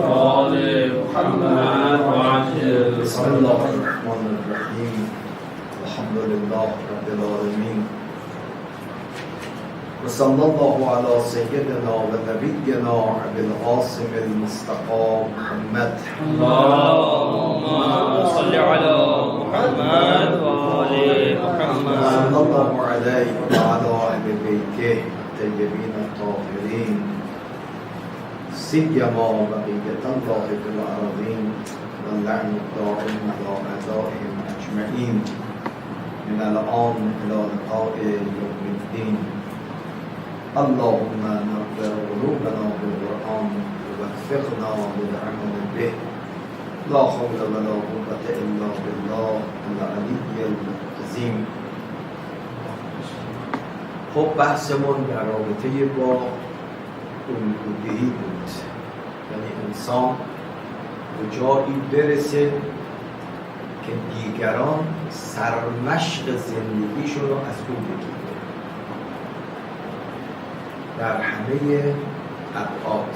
آل محمد و عجل. بسم الله الرحمن الرحیم. الحمد لله رب العالمین و صلی الله علی سیدنا و نبینا ابی القاسم المصطفى محمد. اللهم صل على محمد و آل محمد. صلی الله علیه و علی اهل بیته الطیبین الطاهرین سیما بقیة الله فی الارضین و اللعن الدائم علی اعدائهم اجمعین من الآن إلى لقاء يوم الدين. اللهم نور قلوبنا بالقرآن ووفقنا للعمل به. لا حول ولا قوة إلا بالله العلي العظیم. خب بحثمون در رابطه با الگویی بود، یعنی انسان به جایی برسه که دیگران سرمشق زندگیشون رو از او بگیره در همه ابعاد.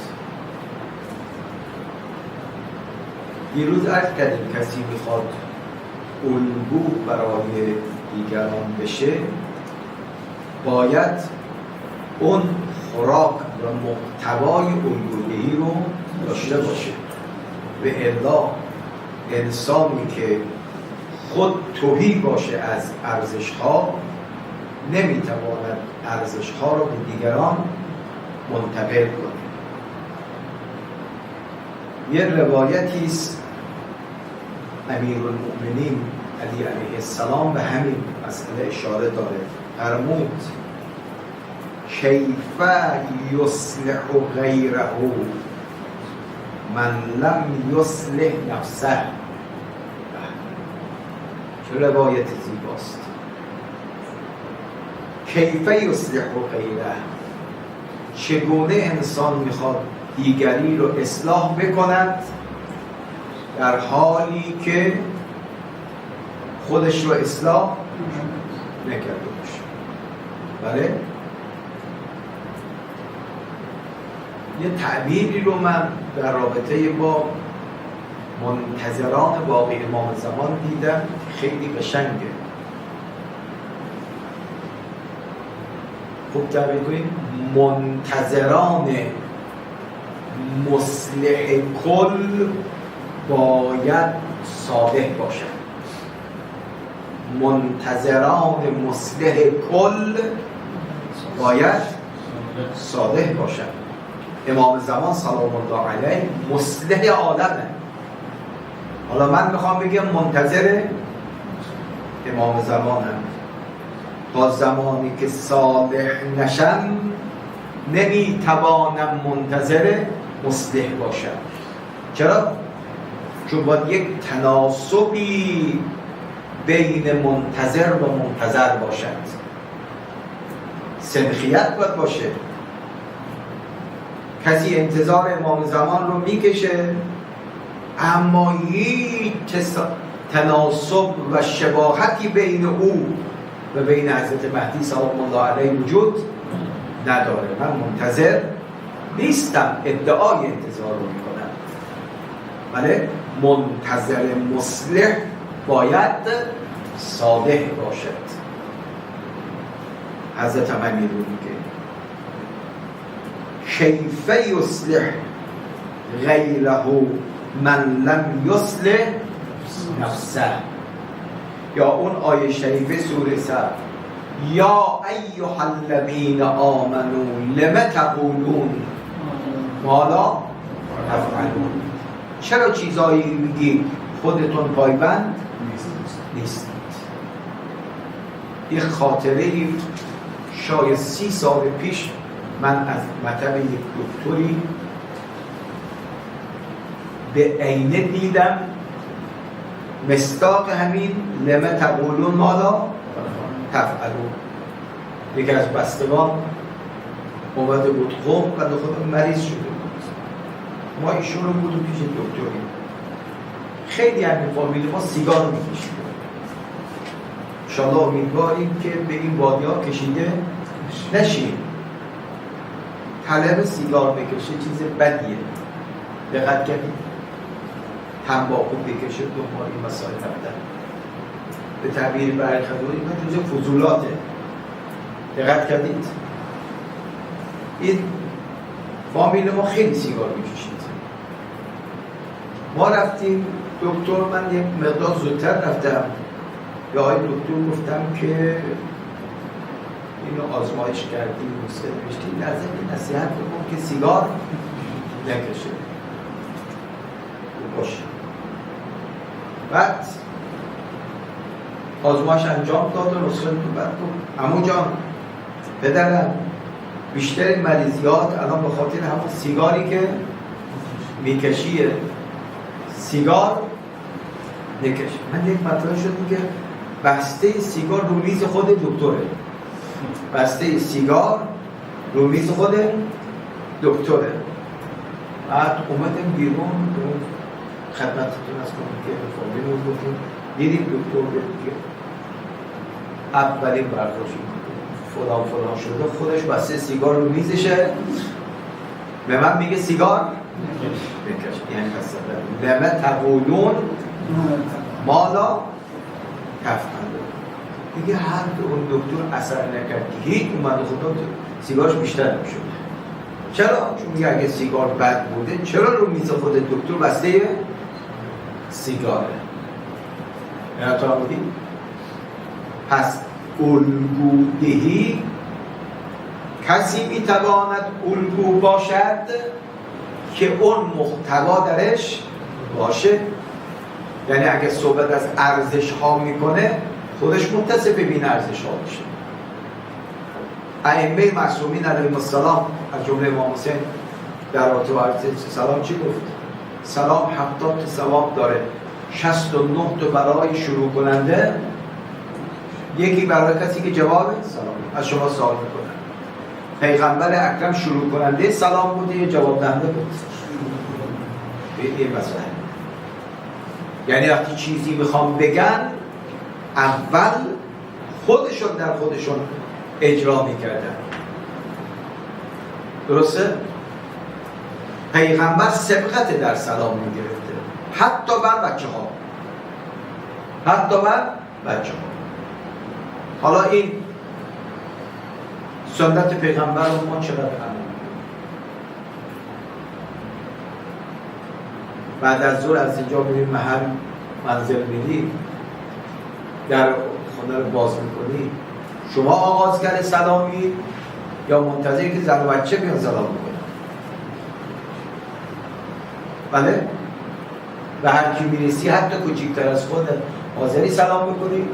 دیروز عرض کردیم کسی میخواد الگو برای دیگران بشه باید اون خوراک و محتوای الگویی رو داشته باشه. و الا انسانی که خود تهی باشه از ارزش‌ها نمیتواند ارزش‌ها رو به دیگران منتقل کنه. یه روایتی است امیرالمؤمنین علی علیه السلام به همین مسئله اشاره داره. فرمود کیف یصلح غیره من لم یصلح نفسه. چه روایت زیباست. کیف یصلح غیره، چگونه انسان میخواد دیگری رو اصلاح بکند در حالی که خودش رو اصلاح نکرده باشه. بله؟ یه تعبیری رو من در رابطه با منتظران باقی امام زمان دیدم، خیلی قشنگه. خوب تعبیر کنید. منتظران مصلح کل باید صالح باشند. منتظران مصلح کل باید صالح باشند. امام زمان سلام الله علیه مصلح عالمه. حالا من میخوام بگم منتظر امام زمانم. تا زمانی که صالح نشم نمیتوانم منتظر مصلح باشم. چرا؟ چون باید یک تناسبی بین منتظر و منتظر باشد. سنخیت باید باشه. کسی انتظار امام زمان رو میکشه اما هیچ تناسب و شباهتی بین او و بین حضرت مهدی سلام الله علیه وجود نداره. من منتظر نیستم، ادعای انتظار رو میکنم. بله؟ منتظر مصلح باید صالح باشد. حضرت امیر رو میگه کیف یصلح غیره من لم یصلح نفسه. یا اون آیه شریفه سوره صف یا ایها الذین آمنوا لم تقولون ما لا تفعلون. چرا چیزایی میگی خودتون پایبند نیستید؟ یک خاطره شاید 30 سال پیش من از مطب یک دکتری به عینه دیدم مصداق همین لم تقولون ما لا تفعلون. یکی از بستگان اومده بود خوب و خود مریض شده بود. ما ایشون رو بودیم پیش دکتری. خیلی همین فامیل ما سیگار میکشید. انشاءالله امیدواریم که به این وادی‌ها کشیده نشیم. طلب سیگار بکشه چیز بدیه. دقت کردید تنباکو بکشه دنبال این مسائل رفتن به تعبیر برخلاف اینا جزء فضولاته. دقت کردید این فامیل ما خیلی سیگار میکشید. ما رفتیم دکتر، من یک مقدار زودتر رفتم به آقای دکتر گفتم که اینو آزمایش کردیم نسخه نوشتیم، لازم این نصیحت بکن که سیگار نکشه باشه. بعد آزمایش انجام داد و نسخه رو بعد گفت عمو جان پدرم بیشتر مریضیات الان به خاطر همون سیگاری که میکشیه، سیگار نکش. من یک مطلب شد که بسته سیگار رو میز خود دکتره، بسته سیگار رو میز خود دکتره. بعد اومدم بیرون خدمتتون از کنم که فامیل رو گفتیم دیدیم دکتر که اولین برداشت فلان فلان شده، خودش بسته سیگار رو میزشه به من میگه سیگار بکش. یعنی مثلا لما تقولون مالا تفعلون، دیگه هر اون دکتر اثر نکرد که هیچ اومد خدا سیگارش بیشتر نمیشد. چرا؟ چون میگه اگه سیگار بد بوده چرا رو میز خود دکتر بسته سیگاره؟ یعنی تا بودی؟ پس الگودهی کسی میتواند الگو باشد که اون محتوا درش باشه. یعنی اگه صحبت از ارزش ها میکنه خودش متصف به این ارزش ها باشه. ائمه معصومین علیهم السلام از جمله امام حسین در رابطه ارزش سلام چی گفت؟ سلام 70 تا ثواب داره، 69 تا برای شروع کننده، یکی برای کسی که جواب سلام از شما سوال میکنه. پیغمبر اکرم شروع کننده سلام بوده یا جواب دهنده بود؟ این مسئله. یعنی وقتی چیزی میخوام بگن اول خودشون در خودشون اجرا میکردن. درسته؟ پیغمبر سبقت در سلام میگرفته حتی بر بچه ها، حتی بر بچه ها. حالا این سنت پیغمبر رو ما چقدر عمل بعد از ظهر از اینجا میریم محل منزل میریم در خونه رو باز میکنی، شما آغازگر سلامی یا منتظر که زن و بچه بیان سلام میکنن؟ بله؟ و هر کی میرسی حتی کوچکتر از خودت حاضری سلام میکنی؟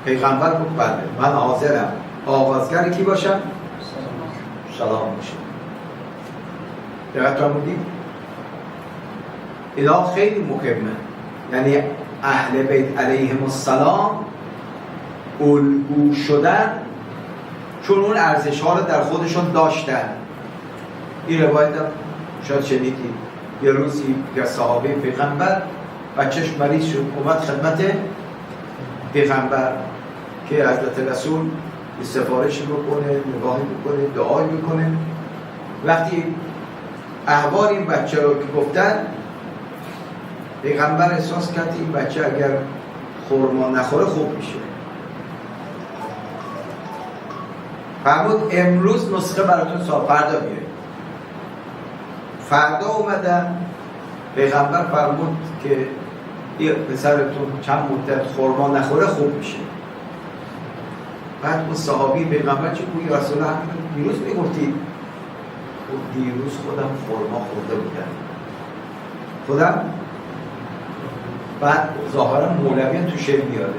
پیغمبر گفت بله من حاضرم آغازگر کی باشم؟ سلام باشم. دقیقا بودیم؟ اینا خیلی مهمه. یعنی اهل بیت علیهم السلام الگو شدن چون اون ارزش ها رو در خودشون داشتن. این روایت هم شاید شنیدید، یه روزی که صحابه پیغمبر بچهش مریض شد، اومد خدمت پیغمبر که حضرت رسول سفارشی بکنه، نگاهی بکنه، دعایی بکنه. وقتی احوال این بچه رو که گفتن، پیغمبر احساس کرد این بچه اگر خرما نخوره خوب میشه. فرمود امروز نسخه براتون فردا میره. فردا اومدن، پیغمبر فرمود که این پسرتون چند مدت خرما نخوره خوب میشه. بعد اون صحابی پیغمبر چه بوی رسول الله دیروز میگفتید؟ دیروز خودم خرما خورده بودم خودم. بعد ظاهرا مولوی تو شعر میاره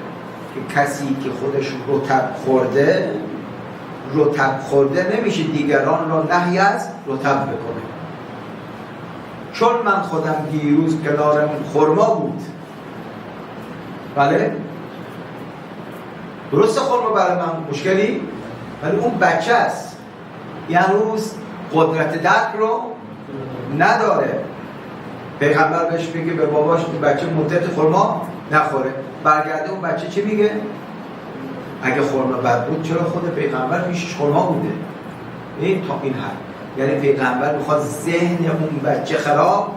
که کسی که خودش رطب خورده نمیشه دیگران را نهی از رطب بکنه. چون من خودم دیروز کنارم خرما بود. بله؟ درسته خرما برای من مشکلی؟ ولی اون بچه است، یعنی روز قدرت درک رو نداره. پیغمبر بهش میگه به باباش این بچه مدت خرما نخوره. برگرده اون بچه چی میگه؟ اگه خرما بد بود چرا خود پیغمبر میشش خرما بوده؟ این تا این حد. یعنی پیغمبر میخواد ذهن اون بچه خراب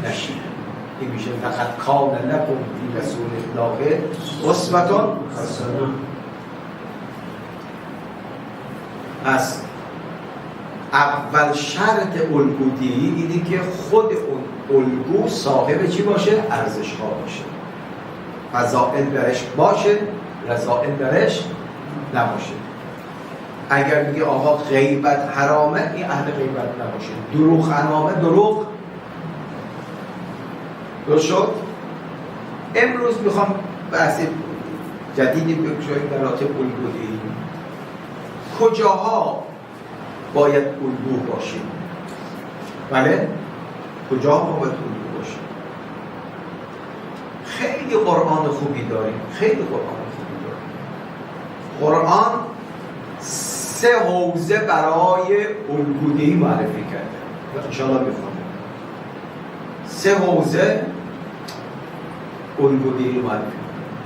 نشه. این میشه لقد کان لکم فی رسول الله اسوة حسنه. پس اول شرط الگودی اینه که خود اون الگو صاحب چی باشه؟ ارزش ها باشه، فضائل درش باشه، رذائل درش نباشه. اگر میگه آقا غیبت حرامه، این اهل غیبت نباشه. دروغ حرامه، دروغ درست شد. امروز میخوام بحث جدیدی بگذاریم در رابطه الگویی. کجاها باید الگو باشیم؟ بله؟ کجاها باید الگو باشیم؟ خیلی قرآن خوبی داریم، خیلی قرآن خوبی داریم. قرآن 3 حوزه برای الگویی معرفی کرده. انشاءالله بخونیم 3 حوزه الگویی معرفی.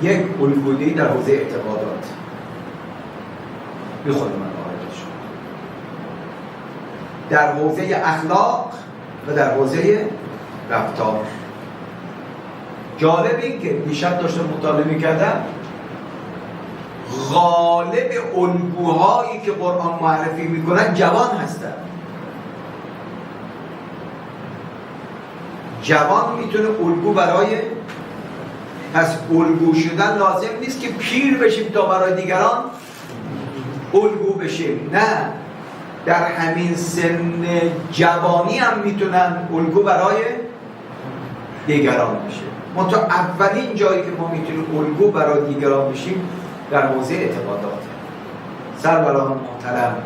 یک الگویی در حوزه اعتقادات، بخونیم من آیاتش. در حوزه اخلاق و در حوزه رفتار. جالب این که دیشب داشتم مطالعه می‌کردم، غالب الگوهایی که قرآن معرفی میکنن جوان هستن. جوان میتونه الگو برای، پس الگو شدن لازم نیست که پیر بشیم تا برای دیگران الگو بشیم. نه، در همین سن جوانی هم میتونن الگو برای دیگران بشه. منتها اولین جایی که ما میتونیم الگو برای دیگران بشیم در حوزه اعتقادات. سروران محترم،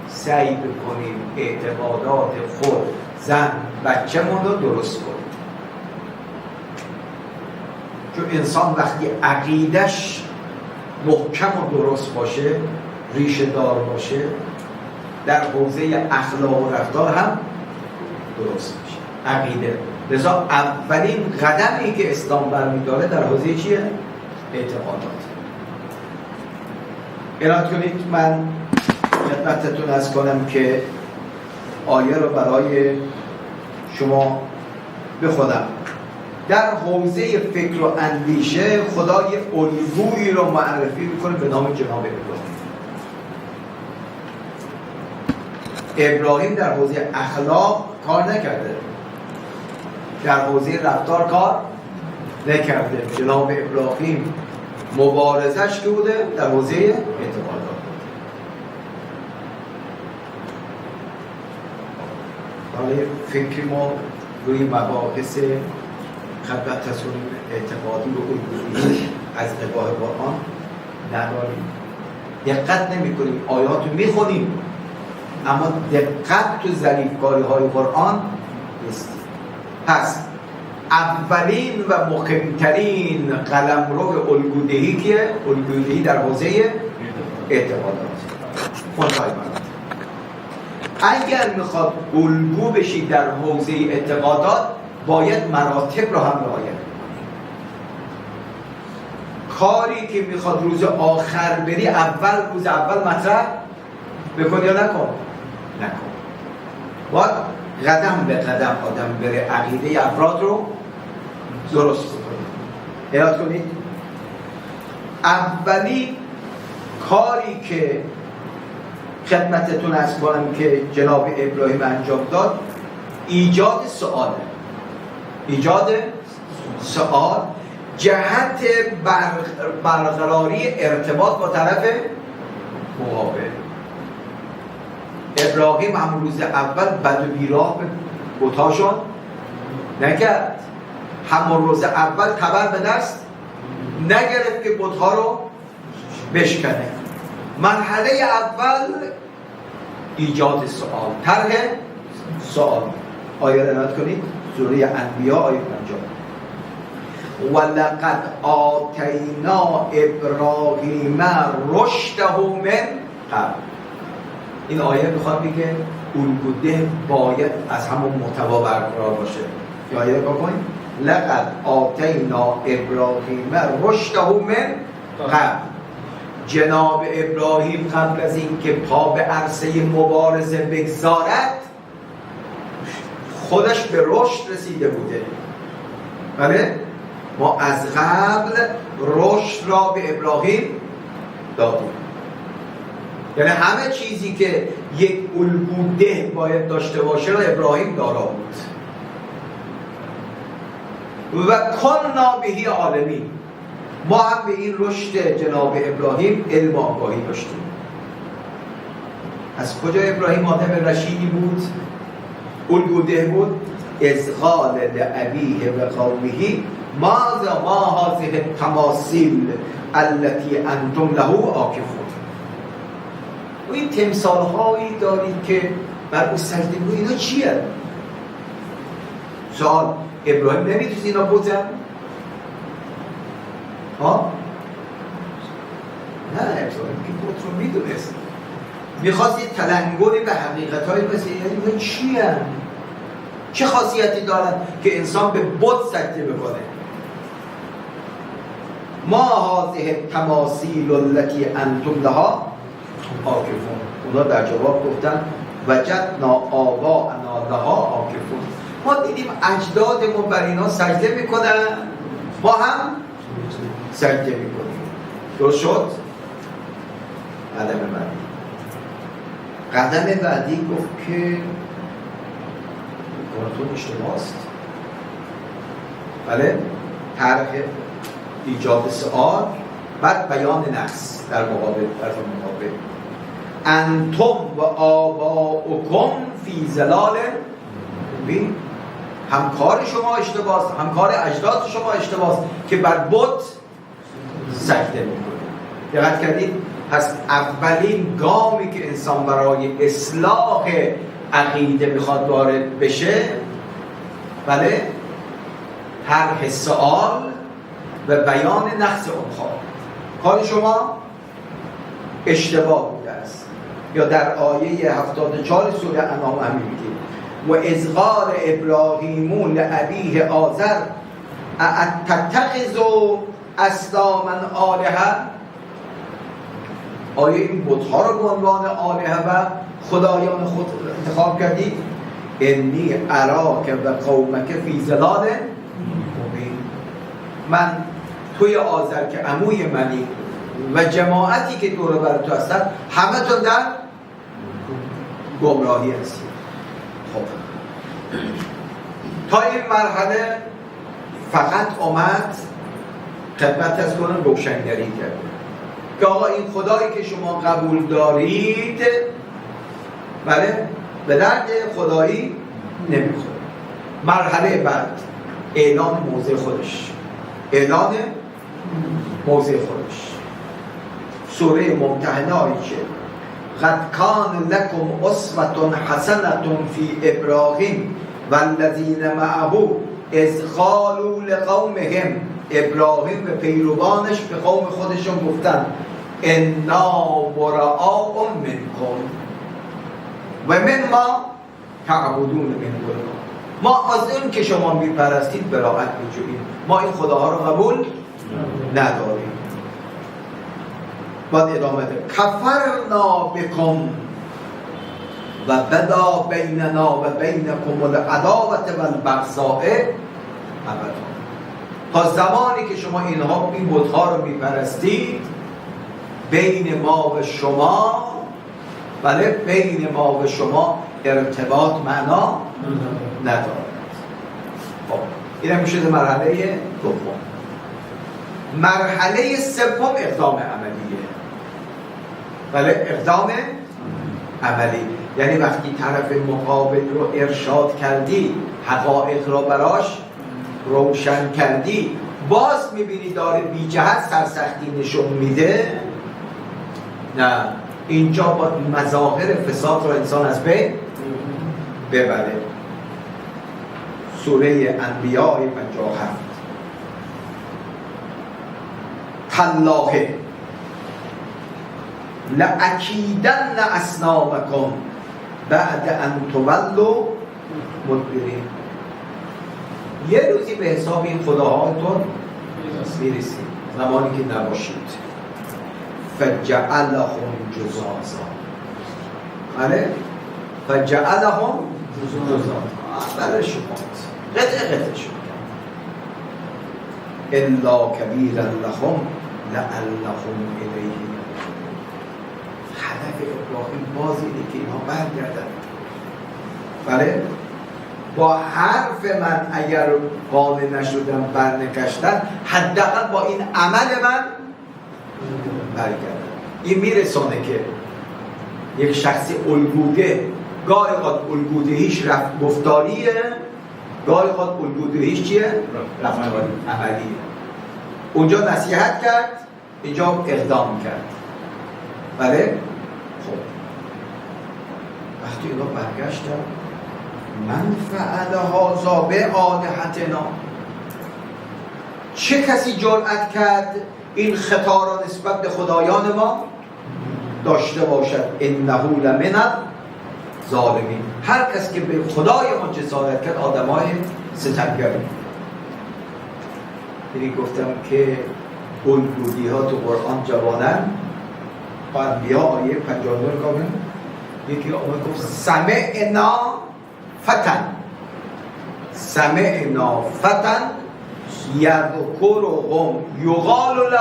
سعی بکنیم اعتقادات خود، زن، بچه‌مون رو درست کنیم. چون انسان وقتی عقیدش محکم و درست باشه، ریشه دار باشه، در حوزه اخلاق و رفتار هم درست میشه. عقیده. لذا اولین قدمی که اسلام برمی‌داره در حوزه چیه؟ اعتقادات. عنایت کنید من خدمتتون عرض کنم که آیه رو برای شما بخونم. در حوزه فکر و اندیشه خدا یه الگویی رو معرفی میکنه به نام جناب ابراهیم در حوزه اخلاق کار نکرده، در حوزه رفتار کار نکرده. جناب ابراهیم مبارزش که بوده در حوزه اعتقادات. برای فکر ما روی مباحث خدمت تصمیم اعتقادی و الگویی از نگاه قرآن نداریم. دقت نمی کنیم، آیات رو میخونیم اما دقت تو ظریفکاری های قرآن نیست. پس اولین و مهمترین قلمرو الگودهی که الگودهی در حوزه اعتقادات. اگر میخواد الگو بشی در حوزه اعتقادات باید مراتب رو هم رعایت کنی. کاری که میخواد روز آخر بری روز اول مطرح بکن یا نکن؟ نکن. باید قدم به قدم آدم بره عقیده افراد رو درست کنید. عنایت کنید اولی کاری که خدمتتون عرض کنم که جناب ابراهیم انجام داد ایجاد سؤاله. ایجاد سؤال جهت برقراری ارتباط با طرف مقابل. ابراهیم هم روز اول بد و بیراه به بتاشون نکرد. همون روز اول تبر به دست نگرفت که بتها رو بشکنه. مرحله اول ایجاد سؤال، طرح سؤال. آیه رو نوت کنید، سوره انبیاء آیه 50. ولقد آتینا ابراهیم رشده من قبل. این آیه میخواد بگه الگوده باید از همون محتوا برقرار باشه. یا آیه رو بکنید لقد آتینا ابراهیم رشده من قبل. جناب ابراهیم قبل از این که پا به عرصه مبارزه بگذارد خودش به رشد رسیده بوده. بله؟ ما از قبل رشد را به ابراهیم دادیم. یعنی همه چیزی که یک الگوده باید داشته باشه را ابراهیم دارا بود. و کنا بهی عالمین، ما هم به این رشد جناب ابراهیم علم و آگاهی داشتیم. از کجا ابراهیم آدم رشیدی بود؟ الگوده بود. اذ قال لأبیه و قومه ما هذه التماثیل التي انتم له عاکفون. و این تمثال هایی دارید که بر او سجده می‌کنید، اینا چیه؟ سوال، ابراهیم نمی‌دونست اینا بودن؟ ها؟ نه، ابراهیم که بود رو می‌دونست. می‌خواست یه تلنگری به حقیقت‌های مثل اینا چیه؟ چه خاصیتی دارن که انسان به بت سجده بکنه؟ ما هذه التماثیل التي انتم لها عاکفون. اونا در جواب گفتن وجدنا آباءنا لها عاکفون. ما دیدیم اجدادمون بر اینا سجده میکنن، ما هم سجده میکنیم. درست شد؟ قدم بعدی گفت که کارتون اشتباه است. بله؟ طرح ایجاد سؤال، بعد بیان نقص در مقابل، طرف مقابل. انتم و آباؤکم فی ظلال مبین. هم کار شما اشتباه است، هم کار اجداد شما اشتباه است که بر بت سجده میکنید. دقت کردید؟ پس اولین گامی که انسان برای اصلاح عقیده میخواد وارد بشه، بله، طرح سؤال و بیان نقص اون کار شما اشتباه بوده است. یا در آیه 74 سوره انعام هم میگیم و اذ قال ابراهیم لابیه آزر اتتخذ اصناما آلهه. آیا این بت‌ها رو به عنوان آلهه و خدایان خود انتخاب کردید؟ انی اراک و قومک فی ضلال مبین. من توی آذر که عموی منی و جماعتی که دور بر تو هستن همه تو در گمراهی هستید. خب تا این مرحله فقط اومد خدمت از کنم روشنگری کرد که آقا این خدایی که شما قبول دارید، بله، به درد خدایی نمیخوره. مرحله بعد اعلان موضع خودش، اعلان موضع خودش. سوره ممتحنه آیه قد کان لکم اسوة حسنة فی ابراهیم والذین معه اذ قالوا لقومهم. ابراهیم و پیروانش به قوم خودشون گفتن انا براء منکم و من ما تعبدون من دون الله. ما از این که شما میپرستید براءت میجوییم، ما این خداها رو قبول نداریم. بعد ادامه ده کفرنا بکم و بدا بیننا و بینکم العداوة والبغضاء ابدا. تا زمانی که شما اینها این بت‌ها رو میپرستید، بین ما و شما، بله، بین ما و شما ارتباط معنا ندارد. خب این هم میشه مرحله دوم. مرحله سوم اقدام عملیه. بله، اقدام عملی یعنی وقتی طرف مقابل رو ارشاد کردی، حقایق رو براش روشن کردی، باز میبینی داره بی جهت سرسختی نشون میده، نه، اینجا با مظاهر فساد رو انسان از بین ببره. سوره انبیاء 57 تالله لأکیدن اصنامکم بعد ان تولوا مدبرین. یه روزی به حساب این خداهاتون میرسید، زمانی که نباشید. فجعلهم جزازا. بله فجعلهم جزازا. بله شماست قطعه شما الا کبیرا لهم لعلهم الیه. هدف ابراهیم باز اینه که اینا برگردن. بله با حرف من اگر قانع نشدم برنگشتن، حداقل با این عمل من برگردن. این میرسانه که یک شخصی الگوده، گاهی اوقات الگودهیش گفتاریه، گاهی اوقات الگودهیش چیه؟ رفتاری عملیه. اونجا نصیحت کرد، اینجا اقدام کرد. بله؟ خب وقتی اینا برگشتن، من فعل هذا بآلهتنا، چه کسی جرأت کرد این خطا را نسبت به خدایان ما داشته باشد؟ انه لمن الظالمین. هر کسی که به خدای ما جسارت کرد آدمای ستمگری. یعنی گفتم که الگویی ها تو قرآن جوانن. انبیا آیه 59 کامل یکی آمد گفت سمعنا فتن، سمعنا فتن یذکرهم یقال له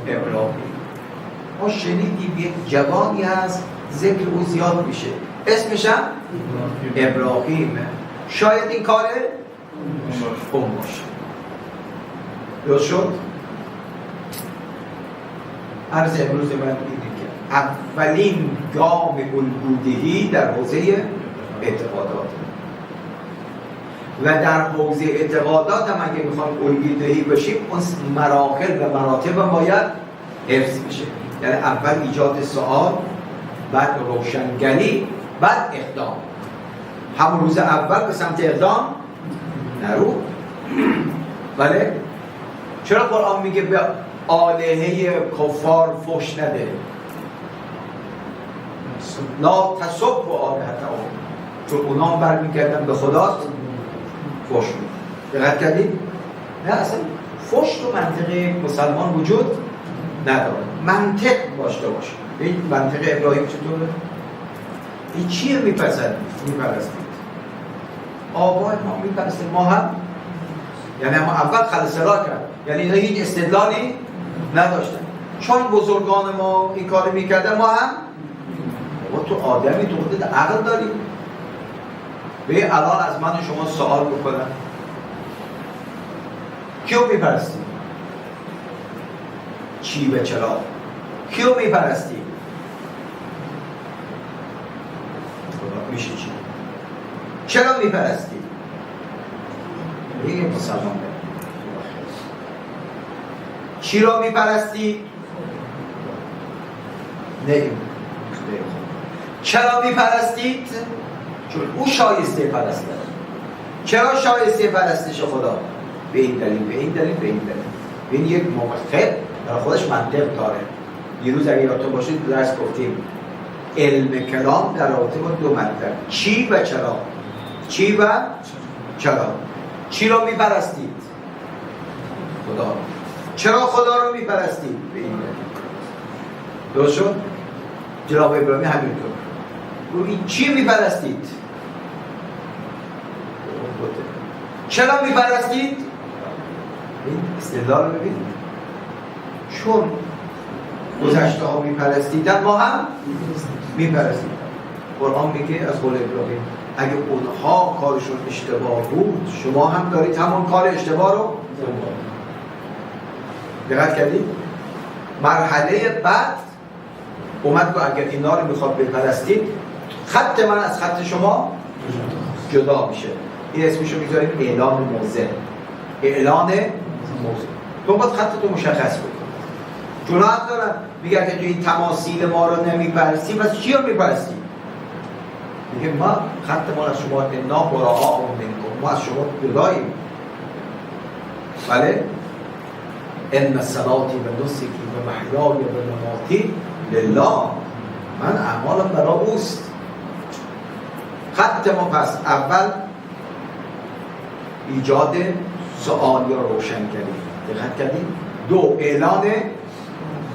ابراهیم. ما شنیدیم یک جوانی هست ذکر او زیاد میشه، اسمش هم ابراهیمه. شاید این کاره اون باشه. درست شد؟ عرض امروز من دیدیم که اولین گام الگودهی در حوزه اعتقادات و در حوزه اعتقادات هم اگه میخوام الگودهی بشیم، اون مراحل و مراتب باید حفظ بشه. یعنی اول ایجاد سوال، بعد روشنگری، بعد اقدام. همون روز اول به سمت اقدام نرو. بله؟ چرا قرآن میگه به آلهه کفار فحش نده؟ لا تسبوا آلهتهم، چون اونا هم برمیگردن به خدا فحش میدن. دقت کردید؟ نه اصلا فحش تو منطقه مسلمان وجود نداره. منطق داشته باشه. این منطق ابراهیم چطوره؟ این چیه میپرستید؟ آبای ما میپرستید، ما هم. یعنی ما اول خلصلا کرد، یعنی اینا هیچ استدلالی نداشتن. چون بزرگان ما این کار میکردن، ما هم. ما تو آدمی تو خودت عقل داریم. به الان از من و شما سوال بکنن کیو میپرستی؟ چی و چرا؟ کیو میپرستی؟ میشه چی؟ چرا میپرستی؟ یه مسلمان چی را میپرستی؟ نه. چرا میپرستید؟ چون او شایسته پرسته. چرا شایسته پرستش خدا؟ به این دلیل، به این دلیل، به این دلیل. این یک موقف در خودش منطق داره. یه روز اگه یادتون باشه تو درس گفتیم علم کلام در رابطه با دو مطلب، چی و چرا. چی و چرا. چی رو میپرستید؟ خدا. چرا خدا رو میپرستید؟ به این دلیل. درست شد؟ جناب ابراهیمی همینطور. روی چی میپرستید؟ چرا میپرستید؟ این استدلال رو ببینید. چون گذشته ها میپرستیدن، ما هم میپرستیدن. قرآن میگه از قول ابراهیم اگه اونها کارشون اشتباه بود، شما هم دارید همون کار اشتباه رو دقت کردید؟ مرحله بعد اومد که اگر اینا رو میخواد بپرستید، خط من از خط شما جدا میشه. این اسمشو میذاریم اعلان موضع. اعلان موضع. تو باید خطتو مشخص کنید. چون حق دارن میگه که تو این تماثیل ما رو نمیپرستی، پس چی رو میپرستی؟ میگه ما خط ما از شما انا براء منکم، ما از شما جداییم. بله؟ ان صلاتی و نسکی و محیای و مماتی لله، من اعمالم برای اوست. خط ما پس اول ایجاد سوال یا روشنگری، دقت کردیم. دو اعلان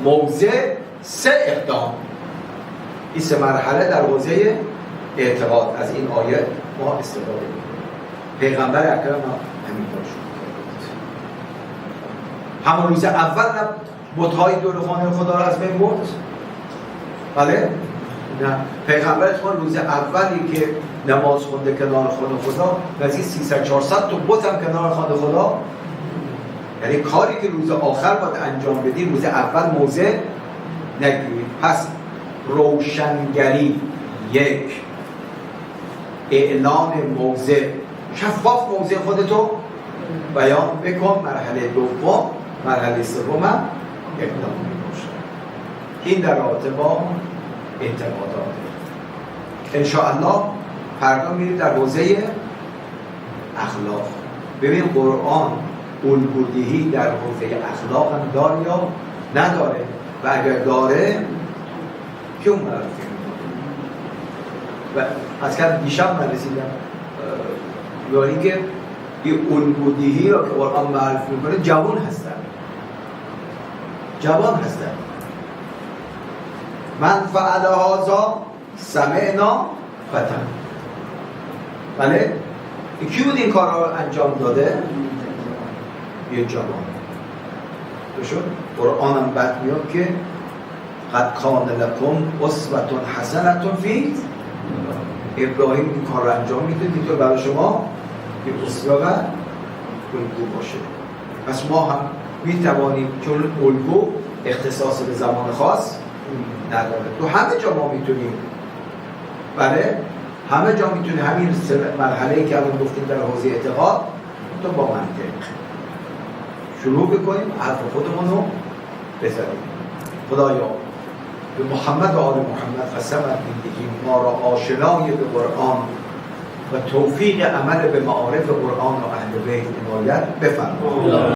موضع 3 اقدام، این 3 مرحله در حوزه اعتقاد از این آیه ما استفاده می‌کنیم. پیغمبر اکرم همینطور شد. همون روز اول بت‌های دور خانه خدا را از بین برد؟ بله؟ نه. پیغمبر اسلام روز اولی که نماز خونده کنار خانه خدا نزدیک 300-400 تا بت هم کنار خانه خدا، یعنی کاری که روز آخر باید انجام بدی روز اول موضع نگیرید. پس روشنگری 1، اعلان موضع، شفاف موضع خودتو بیان بکن. مرحله دوم، مرحله سوم هم اقدام می‌باشد. این در رابطه با اعتقادات. انشاءالله فردا میریم در حوزه اخلاق. ببین قرآن الگودهی در حوزه اخلاق هم داره یا نداره، و اگر داره که اون معرفی میکنه. و از که دیشب من رسیدم یعنی که این الگودهی را که قرآن معرفی میکنه جوان هستن، جوان هستن. من فعل هذا سمعنا فتن. بله؟ کی بود این کار را انجام داده؟ یه جوان. بشون قرآن هم بعد میاد که قد کان لکم اسوة حسنة فی ابراهیم این کار را انجام میده که برای شما یه اسوه و الگو باشه. پس ما هم میتوانیم چون الگو اختصاص به زمان خاص نداره، تو همه جا ما میتونیم، بله همه جا میتونیم همین مرحله‌ای که الان گفتیم در حوزه اعتقاد تو با منطق شروع بکنیم، حرف خودمون رو بزنیم. خدایا به محمد و آل محمد قسمت می‌دهیم ما را آشنای به قرآن و توفیق عمل به معارف قرآن و اهل بیت عنایت بفرما.